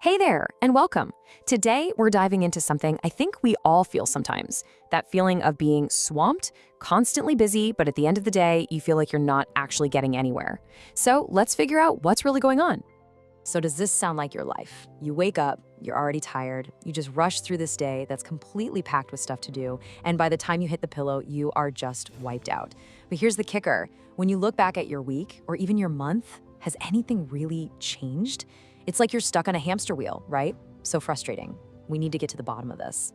Hey there, and welcome. Today, we're diving into something I think we all feel sometimes, that feeling of being swamped, constantly busy, but at the end of the day, you feel like you're not actually getting anywhere. So let's figure out what's really going on. So does this sound like your life? You wake up, you're already tired, you just rush through this day that's completely packed with stuff to do, and by the time you hit the pillow, you are just wiped out. But here's the kicker. When you look back at your week, or even your month, has anything really changed? It's like you're stuck on a hamster wheel, right? So frustrating. We need to get to the bottom of this.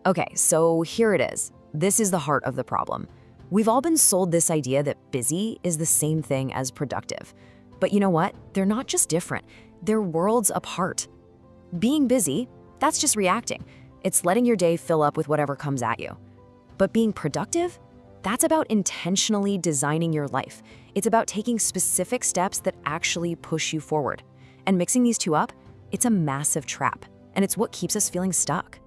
Okay, so here it is. This is the heart of the problem. We've all been sold this idea that busy is the same thing as productive. But you know what? They're not just different. They're worlds apart. Being busy, that's just reacting. It's letting your day fill up with whatever comes at you. But being productive, that's about intentionally designing your life. It's about taking specific steps that actually push you forward. And mixing these two up, it's a massive trap, and it's what keeps us feeling stuck.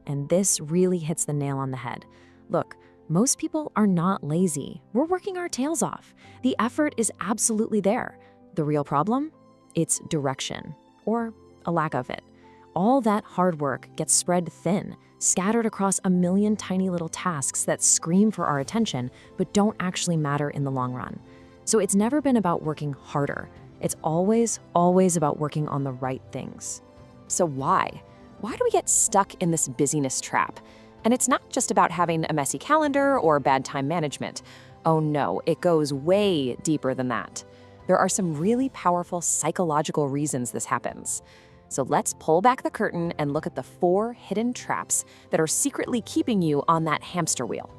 And this really hits the nail on the head. Look, most people are not lazy. We're working our tails off. The effort is absolutely there. The real problem? It's direction, or a lack of it. All that hard work gets spread thin, scattered across a million tiny little tasks that scream for our attention, but don't actually matter in the long run. So it's never been about working harder. It's always about working on the right things. So why? Why do we get stuck in this busyness trap? And it's not just about having a messy calendar or bad time management. Oh no, it goes way deeper than that. There are some really powerful psychological reasons this happens. So let's pull back the curtain and look at the 4 hidden traps that are secretly keeping you on that hamster wheel.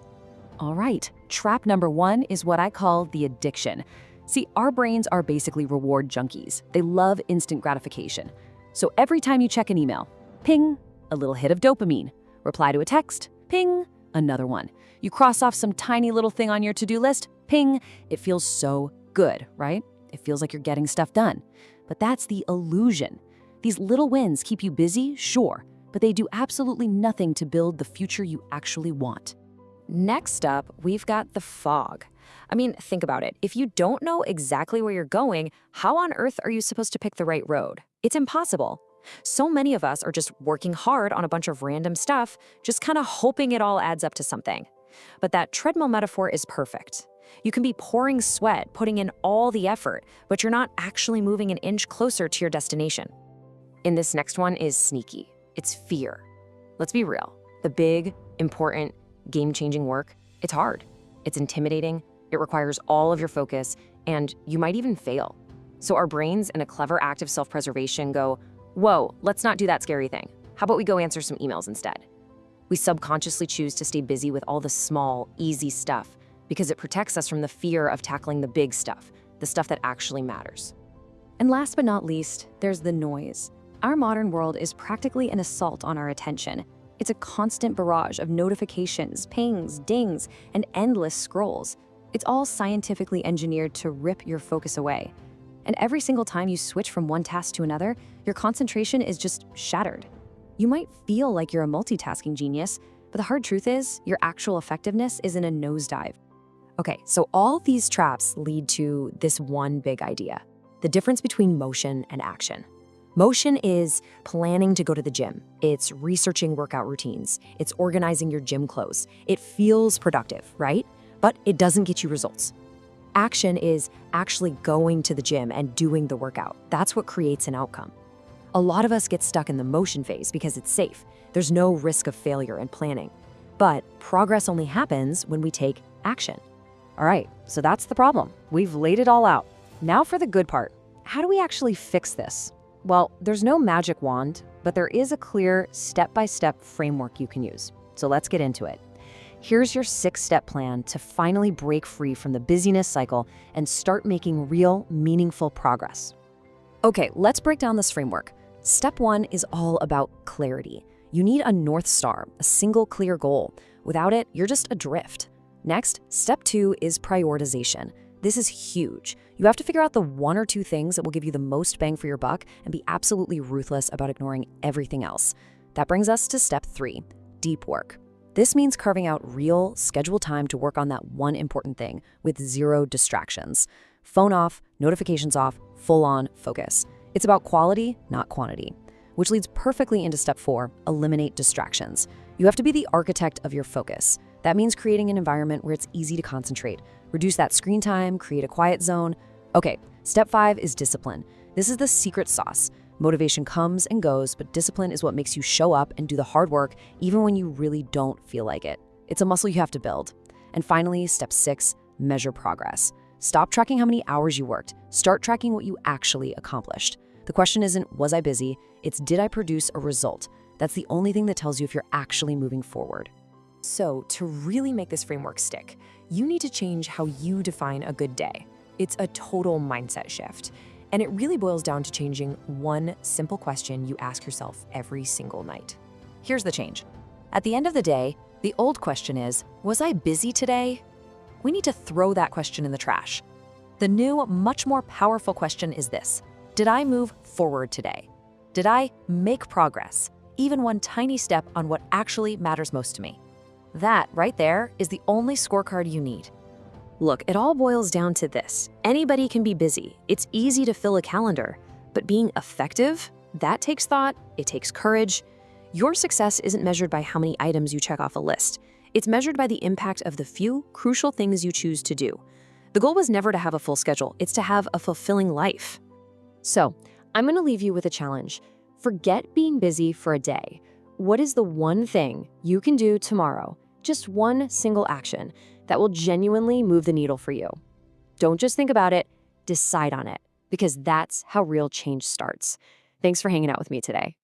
All right, trap number 1 is what I call the addiction. See, our brains are basically reward junkies. They love instant gratification. So every time you check an email, ping, a little hit of dopamine. Reply to a text, ping, another one. You cross off some tiny little thing on your to-do list, ping. It feels so good, right? It feels like you're getting stuff done. But that's the illusion. These little wins keep you busy, sure, but they do absolutely nothing to build the future you actually want. Next up, we've got the fog. I mean, think about it. If you don't know exactly where you're going, how on earth are you supposed to pick the right road? It's impossible. So many of us are just working hard on a bunch of random stuff, just kind of hoping it all adds up to something. But that treadmill metaphor is perfect. You can be pouring sweat, putting in all the effort, but you're not actually moving an inch closer to your destination. And this next one is sneaky. It's fear. Let's be real. The big, important, game-changing work, it's hard. It's intimidating. It requires all of your focus, and you might even fail. So our brains, in a clever act of self-preservation, go, whoa, let's not do that scary thing. How about we go answer some emails instead? We subconsciously choose to stay busy with all the small, easy stuff because it protects us from the fear of tackling the big stuff, the stuff that actually matters. And last but not least, there's the noise. Our modern world is practically an assault on our attention. It's a constant barrage of notifications, pings, dings, and endless scrolls. It's all scientifically engineered to rip your focus away. And every single time you switch from one task to another, your concentration is just shattered. You might feel like you're a multitasking genius, but the hard truth is your actual effectiveness is in a nosedive. Okay, so all these traps lead to this one big idea, the difference between motion and action. Motion is planning to go to the gym. It's researching workout routines. It's organizing your gym clothes. It feels productive, right? But it doesn't get you results. Action is actually going to the gym and doing the workout. That's what creates an outcome. A lot of us get stuck in the motion phase because it's safe. There's no risk of failure in planning. But progress only happens when we take action. All right, so that's the problem. We've laid it all out. Now for the good part. How do we actually fix this? Well, there's no magic wand, but there is a clear step-by-step framework you can use. So let's get into it. Here's your 6-step plan to finally break free from the busyness cycle and start making real, meaningful progress. Okay, let's break down this framework. Step 1 is all about clarity. You need a North Star, a single clear goal. Without it, you're just adrift. Next, step 2 is prioritization. This is huge. You have to figure out the 1 or 2 things that will give you the most bang for your buck and be absolutely ruthless about ignoring everything else. That brings us to step 3, deep work. This means carving out real, scheduled time to work on that one important thing with 0 distractions. Phone off, notifications off, full-on focus. It's about quality, not quantity. which leads perfectly into step 4, eliminate distractions. You have to be the architect of your focus. That means creating an environment where it's easy to concentrate. Reduce that screen time, create a quiet zone. Okay, step 5 is discipline. This is the secret sauce. Motivation comes and goes, but discipline is what makes you show up and do the hard work even when you really don't feel like it. It's a muscle you have to build. And finally, step 6, measure progress. Stop tracking how many hours you worked. Start tracking what you actually accomplished. The question isn't, was I busy? It's, did I produce a result? That's the only thing that tells you if you're actually moving forward. So, to really make this framework stick, you need to change how you define a good day. It's a total mindset shift. And it really boils down to changing one simple question you ask yourself every single night. Here's the change. At the end of the day, the old question is, was I busy today? We need to throw that question in the trash. The new, much more powerful question is this: did I move forward today? Did I make progress, even one tiny step on what actually matters most to me? That right there is the only scorecard you need. Look, it all boils down to this. Anybody can be busy. It's easy to fill a calendar. But being effective, that takes thought, it takes courage. Your success isn't measured by how many items you check off a list. It's measured by the impact of the few crucial things you choose to do. The goal was never to have a full schedule, it's to have a fulfilling life. So, I'm gonna leave you with a challenge. Forget being busy for a day. What is the one thing you can do tomorrow, just one single action, that will genuinely move the needle for you? Don't just think about it, decide on it, because that's how real change starts. Thanks for hanging out with me today.